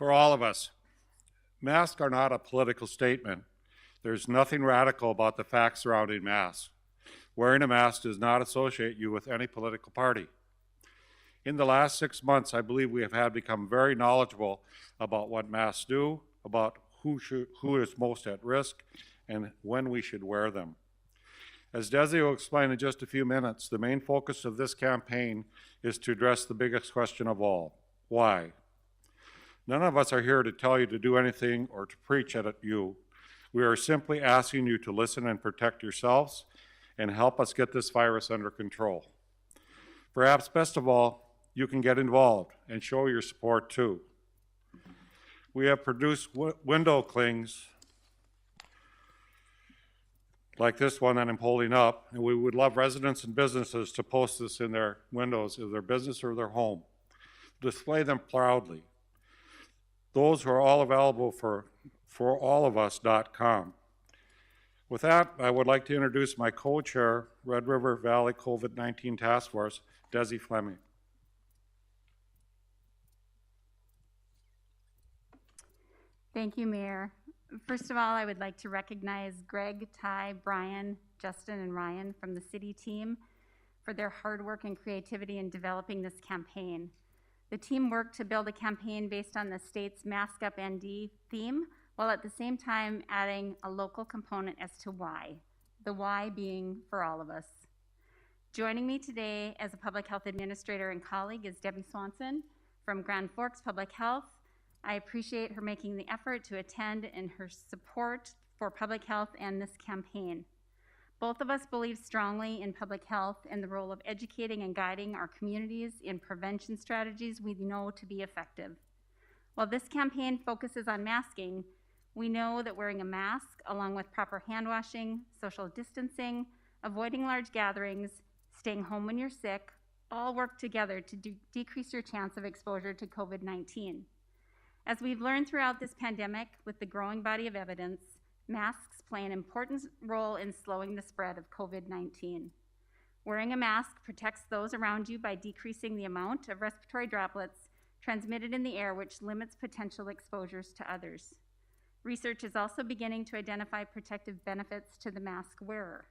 For all of us, masks are not a political statement. There's nothing radical about the facts surrounding masks. Wearing a mask does not associate you with any political party. In the last 6 months, I believe we have become very knowledgeable about what masks do, about who is most at risk, and when we should wear them. As DESI will explain in just a few minutes, the main focus of this campaign is to address the biggest question of all: why? None of us are here to tell you to do anything or to preach at you. We are simply asking you to listen and protect yourselves and help us get this virus under control. Perhaps best of all, you can get involved and show your support too. We have produced window clings like this one that I'm holding up, and we would love residents and businesses to post this in their windows of their business or their home. Display them proudly. Those are all available for FORALLOFUS.com. With that, I would like to introduce my co-chair, Red River Valley COVID-19 Task Force, DESI FLEMING. Thank you, Mayor. First of all, I would like to recognize Greg, Ty, Brian, Justin, and Ryan from the city team for their hard work and creativity in developing this campaign. The team worked to build a campaign based on the state's Mask Up ND theme, while at the same time adding a local component as to why, the why being for all of us. Joining me today as a public health administrator and colleague is Debbie Swanson from Grand Forks Public Health. I appreciate her making the effort to attend and her support for public health and this campaign. Both of us believe strongly in public health and the role of educating and guiding our communities in prevention strategies we know to be effective. While this campaign focuses on masking, we know that wearing a mask, along with proper hand washing, social distancing, avoiding large gatherings, staying home when you're sick, all work together to decrease your chance of exposure to COVID-19. As we've learned throughout this pandemic with the growing body of evidence, masks play an important role in slowing the spread of COVID-19. Wearing a mask protects those around you by decreasing the amount of respiratory droplets transmitted in the air, which limits potential exposures to others. Research is also beginning to identify protective benefits to the mask wearer.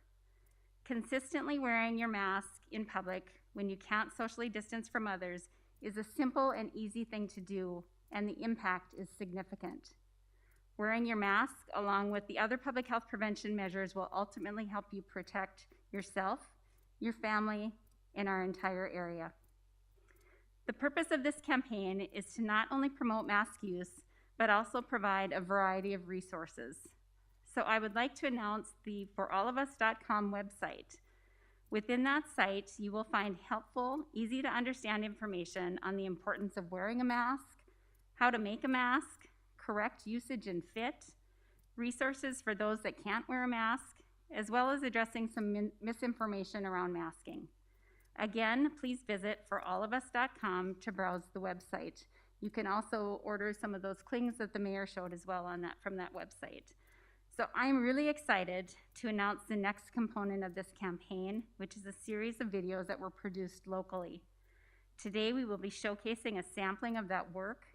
Consistently wearing your mask in public when you can't socially distance from others is a simple and easy thing to do, and the impact is significant. Wearing your mask, along with the other public health prevention measures, will ultimately help you protect yourself, your family, and our entire area. The purpose of this campaign is to not only promote mask use, but also provide a variety of resources. So I would like to announce the FORALLOFUS.com website. Within that site, you will find helpful, easy to understand information on the importance of wearing a mask, how to make a mask, correct usage and fit, resources for those that can't wear a mask, as well as addressing some misinformation around masking. Again, please visit FORALLOFUS.com to browse the website. You can also order some of those clings that the mayor showed as well from that website. So I'm really excited to announce the next component of this campaign, which is a series of videos that were produced locally. Today we will be showcasing a sampling of that work.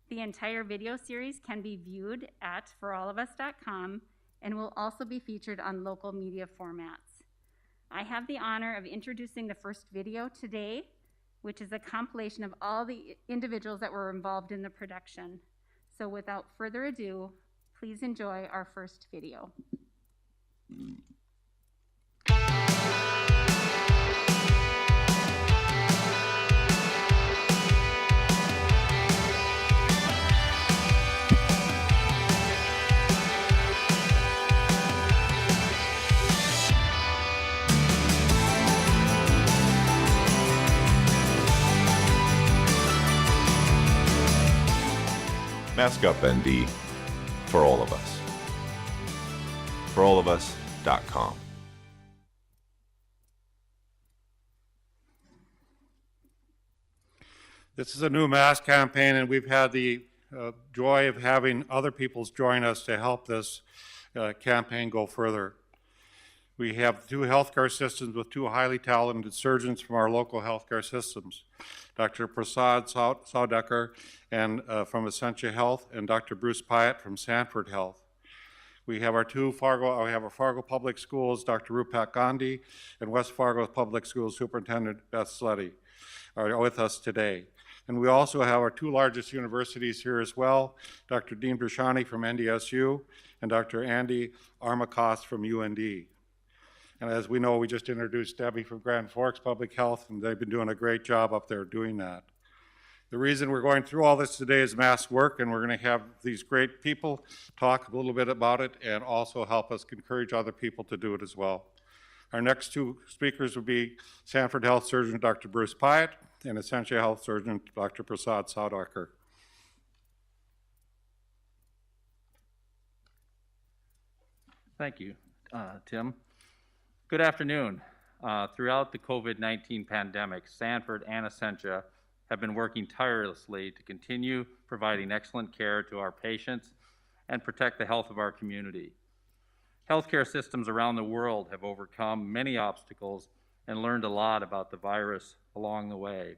The entire video series can be viewed at FORALLOFUS.com and will also be featured on local media formats. I have the honor of introducing the first video today, which is a compilation of all the individuals that were involved in the production. So without further ado, please enjoy our first video. Mask Up ND for all of us. FORALLOFUS.com. This is a new mask campaign, and we've had the joy of having other people join us to help this campaign go further. We have two healthcare systems with two highly talented surgeons from our local healthcare systems, Dr. Prasad Saudagar and from Essentia Health, and Dr. Bruce PIATT from Sanford Health. We have our Fargo Public Schools, Dr. Rupak Gandhi, and West Fargo Public Schools Superintendent Beth Slutty are with us today. And we also have our two largest universities here as well, Dr. Dean BRESCIANI from NDSU and Dr. Andy Armacost from UND. And as we know, we just introduced Debbie from Grand Forks Public Health, and they've been doing a great job up there doing that. The reason we're going through all this today is mask work, and we're going to have these great people talk a little bit about it and also help us encourage other people to do it as well. Our next two speakers will be Sanford Health Surgeon Dr. Bruce PIATT and Essentia Health Surgeon Dr. Prasad Saudagar. Thank you, Tim. Good afternoon. Throughout the COVID-19 pandemic, Sanford and Essentia have been working tirelessly to continue providing excellent care to our patients and protect the health of our community. Healthcare systems around the world have overcome many obstacles and learned a lot about the virus along the way.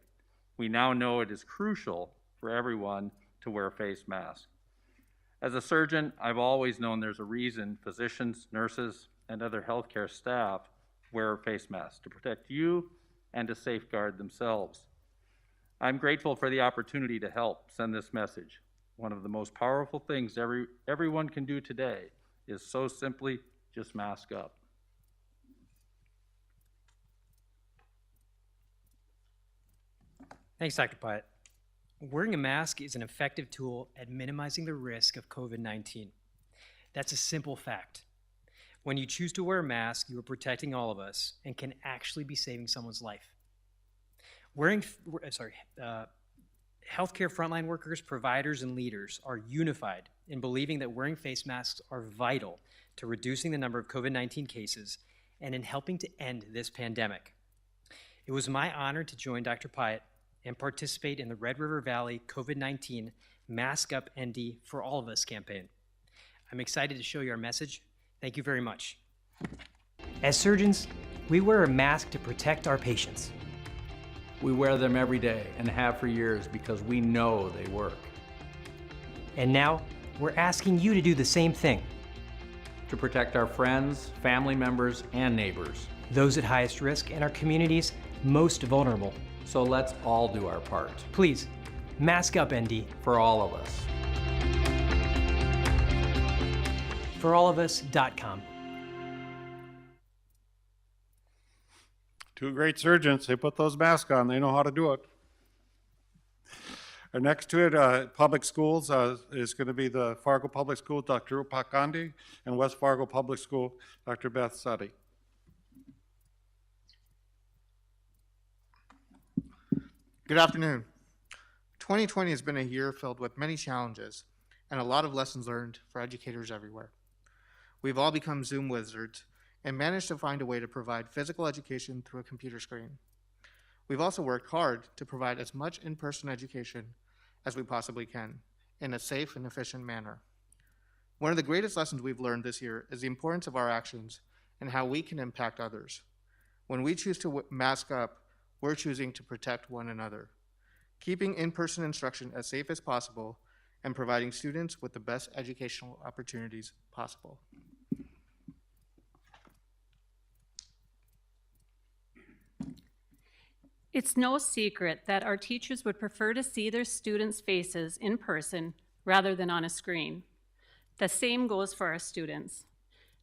We now know it is crucial for everyone to wear a face mask. As a surgeon, I've always known there's a reason physicians, nurses, and other healthcare staff wear face masks to protect you and to safeguard themselves. I'm grateful for the opportunity to help send this message. One of the most powerful things everyone can do today is so simply just mask up. Thanks, Dr. PIATT. Wearing a mask is an effective tool at minimizing the risk of COVID-19. That's a simple fact. When you choose to wear a mask, you are protecting all of us and can actually be saving someone's life. Healthcare frontline workers, providers, and leaders are unified in believing that wearing face masks are vital to reducing the number of COVID-19 cases and in helping to end this pandemic. It was my honor to join Dr. PIATT and participate in the Red River Valley COVID-19 Mask Up ND for All of Us campaign. I'm excited to show you our message. Thank you very much. As surgeons, we wear a mask to protect our patients. We wear them every day and have for years because we know they work. And now, we're asking you to do the same thing. To protect our friends, family members, and neighbors. Those at highest risk and our communities most vulnerable. So let's all do our part. Please, mask up, ND. For all of us. ForAllOfUs.com. Two great surgeons, they put those masks on, they know how to do it. And next to it, public schools is going to be the Fargo Public School, Dr. Rupak Gandhi, and West Fargo Public School, Dr. Beth Slutty. Good afternoon. 2020 has been a year filled with many challenges and a lot of lessons learned for educators everywhere. We've all become Zoom wizards and managed to find a way to provide physical education through a computer screen. We've also worked hard to provide as much in-person education as we possibly can in a safe and efficient manner. One of the greatest lessons we've learned this year is the importance of our actions and how we can impact others. When we choose to mask up, we're choosing to protect one another, keeping in-person instruction as safe as possible and providing students with the best educational opportunities possible. It's no secret that our teachers would prefer to see their students' faces in person rather than on a screen. The same goes for our students.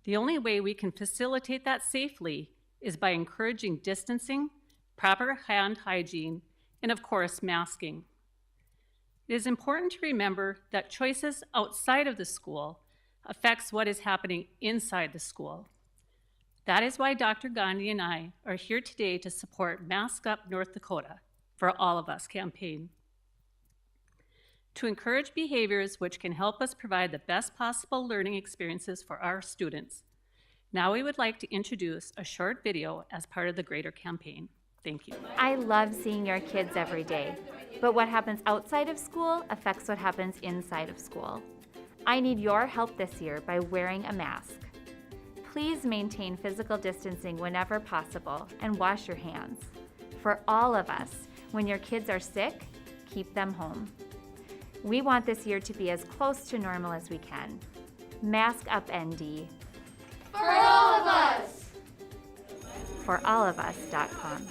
The only way we can facilitate that safely is by encouraging distancing, proper hand hygiene, and of course, masking. It is important to remember that choices outside of the school affects what is happening inside the school. That is why Dr. Gandhi and I are here today to support Mask Up North Dakota for All of Us campaign. To encourage behaviors which can help us provide the best possible learning experiences for our students. Now we would like to introduce a short video as part of the greater campaign. Thank you. I love seeing our kids every day, but what happens outside of school affects what happens inside of school. I need your help this year by wearing a mask. Please maintain physical distancing whenever possible and wash your hands. For all of us, when your kids are sick, keep them home. We want this year to be as close to normal as we can. Mask up, ND. For all of us! FORALLOFUS.com.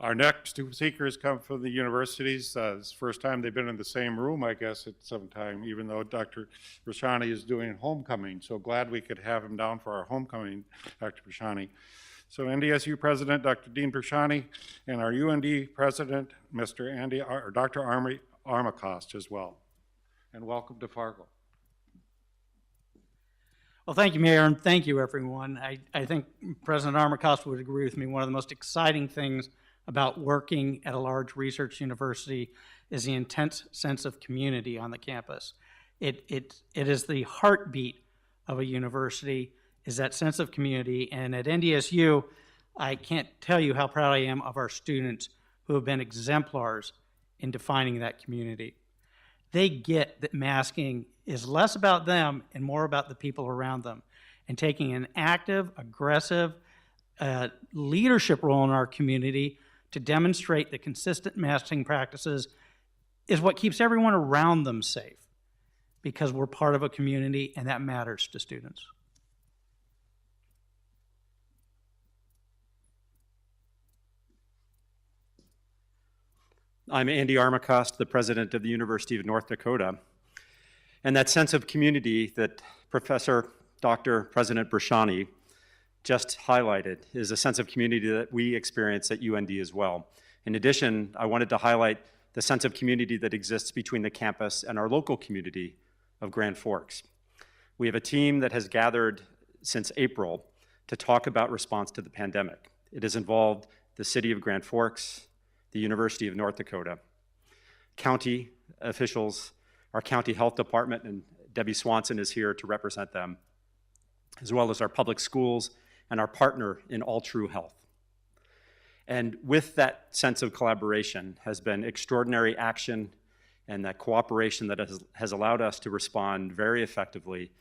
Our next two speakers come from the universities. It's the first time they've been in the same room, I guess, at some time, even though Dr. BRESCIANI is doing homecoming. So glad we could have him down for our homecoming, Dr. BRESCIANI. So NDSU President, Dr. Dean BRESCIANI, and our UND President, Dr. Armacost as well. And welcome to Fargo. Well, thank you, Mayor, and thank you, everyone. I think President Armacost would agree with me. One of the most exciting things about working at a large research university is the intense sense of community on the campus. It is the heartbeat of a university, is that sense of community. And at NDSU, I can't tell you how proud I am of our students who have been exemplars in defining that community. They get that masking is less about them and more about the people around them, and taking an active, aggressive leadership role in our community to demonstrate that consistent masking practices is what keeps everyone around them safe, because we're part of a community and that matters to students. I'm Andy Armacost, the president of the University of North Dakota. And that sense of community that Professor Dr. President BRESCIANI just highlighted is a sense of community that we experience at UND as well. In addition, I wanted to highlight the sense of community that exists between the campus and our local community of Grand Forks. We have a team that has gathered since April to talk about response to the pandemic. It has involved the city of Grand Forks, the University of North Dakota, county officials, our county health department, and Debbie Swanson is here to represent them, as well as our public schools and our partner in All True Health. And with that sense of collaboration has been extraordinary action and that cooperation that has allowed us to respond very effectively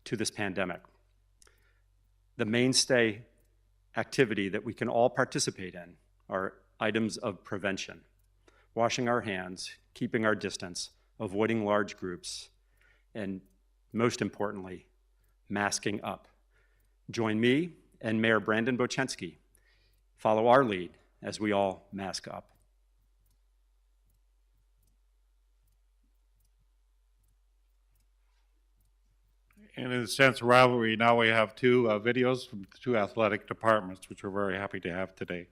to this pandemic. The mainstay activity that we can all participate in are items of prevention: washing our hands, keeping our distance, avoiding large groups, and most importantly, masking up. Join me and Mayor Brandon Bochensky. Follow our lead as we all mask up. And in a sense of rivalry, now we have two videos from the two athletic departments, which we're very happy to have today.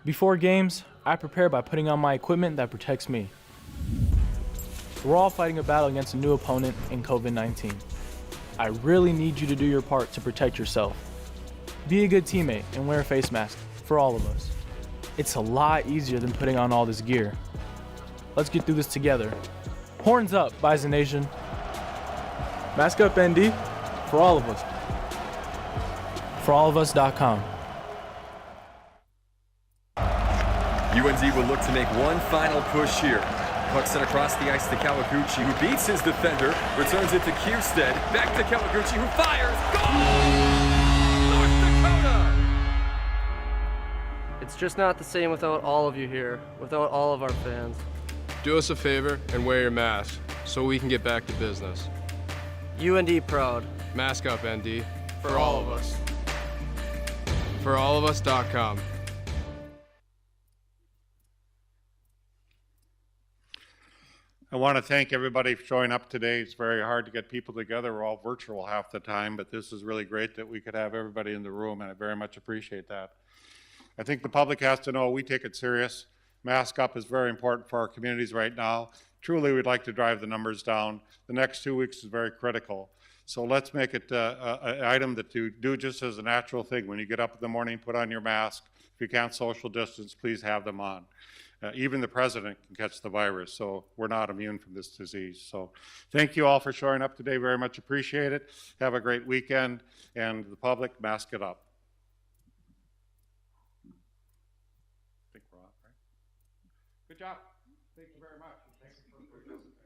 Before games, I prepare by putting on my equipment that protects me. We're all fighting a battle against a new opponent in COVID-19. I really need you to do your part to protect yourself. Be a good teammate and wear a face mask for all of us. It's a lot easier than putting on all this gear. Let's get through this together. Horns up, Bison Nation. Mask up, ND, for all of us. FORALLOFUS.com. UND will look to make one final push here. Puck sent across the ice to Kawaguchi, who beats his defender, returns it to Kierstead, back to Kawaguchi, who fires. Goal! North Dakota! It's just not the same without all of you here, without all of our fans. Do us a favor and wear your mask so we can get back to business. UND proud. Mask up, ND. For all of us. FORALLOFUS.com. I want to thank everybody for showing up today. It's very hard to get people together. We're all virtual half the time, but this is really great that we could have everybody in the room, and I very much appreciate that. I think the public has to know we take it serious. Mask up is very important for our communities right now. Truly, we'd like to drive the numbers down. The next 2 weeks is very critical. So let's make it an item that you do just as a natural thing. When you get up in the morning, put on your mask. If you can't social distance, please have them on. Even the president can catch the virus, so we're not immune from this disease. So thank you all for showing up today. Very much appreciate it. Have a great weekend, and the public, mask it up. I think we're off, right? Good job. Thank you very much. Thank you for participating.